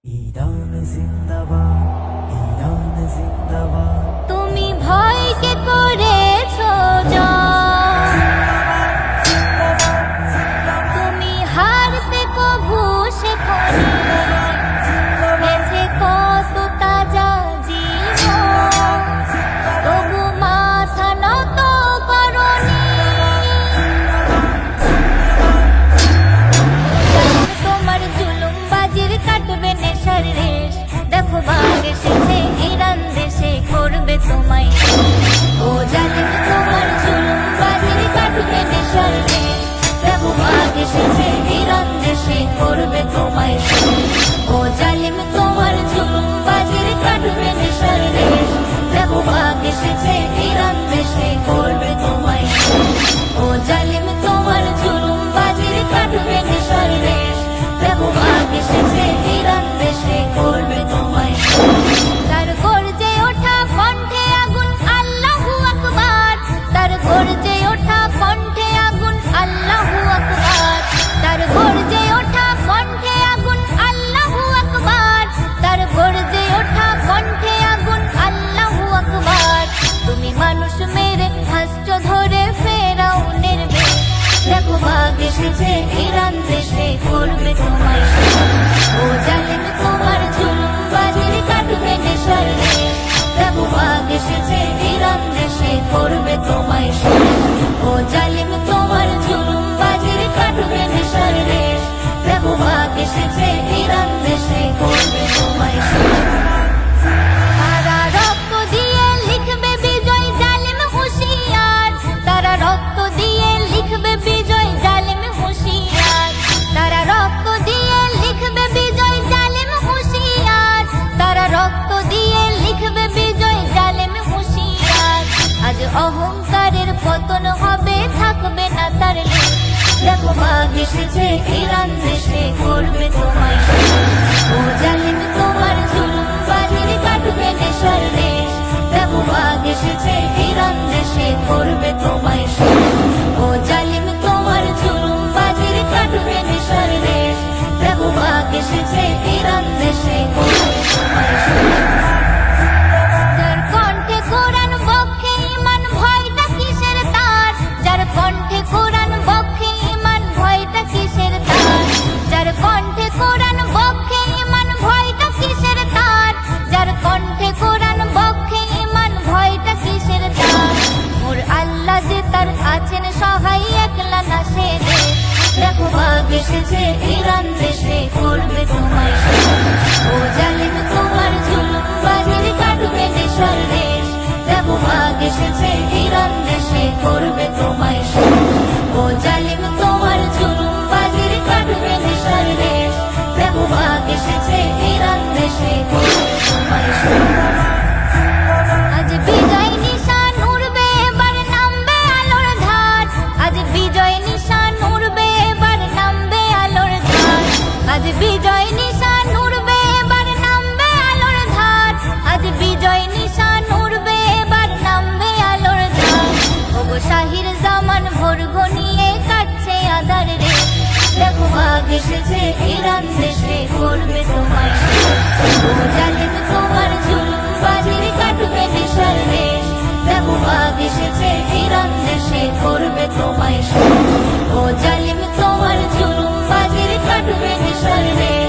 Iran जिंदाबाद, Iran जिंदाबाद। তুমি ভয়কে করেছো জয়, তুমি হারতে কভু শেখনি, গেছে কত তাজা জীবন, তবু মাথা নত করনি। তোমার জুলুমবাজির কাটবে নেশার রেশ, দেখো বাঘ এসেছে ইরান দেশে করবে তোমায়। ও জালিম তোমার জুলুমবাজির কাটবে নেশার রেশ, দেখো বাঘ এসেছে ইরান দেশে করবে তোমায়। ও জালিম তোমার জুলুমবাজির কাটবে নেশার রেশ, দেখো বাঘ এসেছে ইরান দেশে করবে তোমায়। ও জালিম তোমার জুলুমবাজির কাটবে নেশার রেশ, দেখো বাঘ এসেছে ইরান দেশে করবে তোমায়। তার গর্জে ওঠা কণ্ঠে আগুন আল্লাহু আকবার, তার গর্জে ওঠা কণ্ঠে আগুন আল্লাহু আকবার, তার গর্জে ওঠা কণ্ঠে আগুন আল্লাহু আকবার, তার গর্জে ওঠা কণ্ঠে আগুন আল্লাহু আকবার। তুমি মানুষ মেরে হাসছো ধরে ফেরাউনের বেশ, দেখো বাঘ এসেছে ইরান দেশে করবে তোমায়। ও জালিম তোমার জুলুমবাজির কাটবে নেশার রেশ, দেখো বাঘ এসেছে ইরান দেশে করবে তোমায়। ও জালিম তোমার জুলুমবাজির কাটবে নেশার রেশ, দেখো বাঘ এসেছে ইরান দেশে করবে তোমায়। তারা রক্ত দিয়ে লিখবে বিজয় জালিম হুঁশিয়ার, তারা রক্ত দিয়ে লিখবে বিজয় জালিম হুঁশিয়ার, তারা রক্ত দিয়ে লিখবে বিজয় জালিম হুঁশিয়ার, তারা রক্ত দিয়ে লিখবে বিজয় জালিম হুঁশিয়ার। আজ অহংকারের পতন হবে, থাকবে না তার লেশ, দেখো বাঘ এসেছে ইরান দেশে করবে তোমায়। ও জালিম তোমার জুলুমবাজির কাটবে নেশার রেশ, দেখো বাঘ এসেছে ইরান দেশে করবে তোমায়। ও জালিম তোমার জুলুমবাজির কাটবে নেশার রেশ, দেখো বাঘ এসেছে ইরান দেশে করবে তোমায়। যার কণ্ঠে কোরআন বক্ষে ঈমান ভয়টা কিসের তার, যার কণ্ঠে কোরআন বক্ষে ঈমান ভয়টা কিসের তার, যার কণ্ঠে কোরআন বক্ষে ঈমান ভয়টা কিসের তার, যার কণ্ঠে কোরআন বক্ষে ঈমান ভয়টা কিসের তার। মোর আল্লাহ যে তার আছেন সহায়, একলা না সে দেশ, দেখো বাঘ এসেছে ইরান দেশে করবে তোমায়। ও জালিম তোমার জুলুমবাজির কাটবে নেশার রেশ, দেখো বাঘ এসেছে ইরান দেশে করবে তোমায়। ও জালিম তোমার জুলুমবাজির কাটবে নেশার রেশ, দেখো বাঘ এসেছে ইরান দেশে করবে তোমায়। আজ বিজয় নিশান উড়বে এবার নামবে আলোর ধার, আজ বিজয় নিশান উড়বে এবার নামবে আলোর ধার, আজ বিজয় নিশান উড়বে এবার নামবে আলোর ধার, আজ বিজয় নিশান উড়বে এবার নামবে আলোর ধার। ওগো শাহির জামান ভোর ঘনিয়ে কাটছে আধার রেশ, দেখো বাঘ এসেছে ইরান দেশে করবে তোমায়। ও জালিম তোমার জুলুমবাজির কাটবে নেশার রেশ, দেখো বাঘ এসেছে ইরান দেশে করবে তোমায়। ও জালিম তোমার জুলুমবাজির কাটবে নেশার রেশ,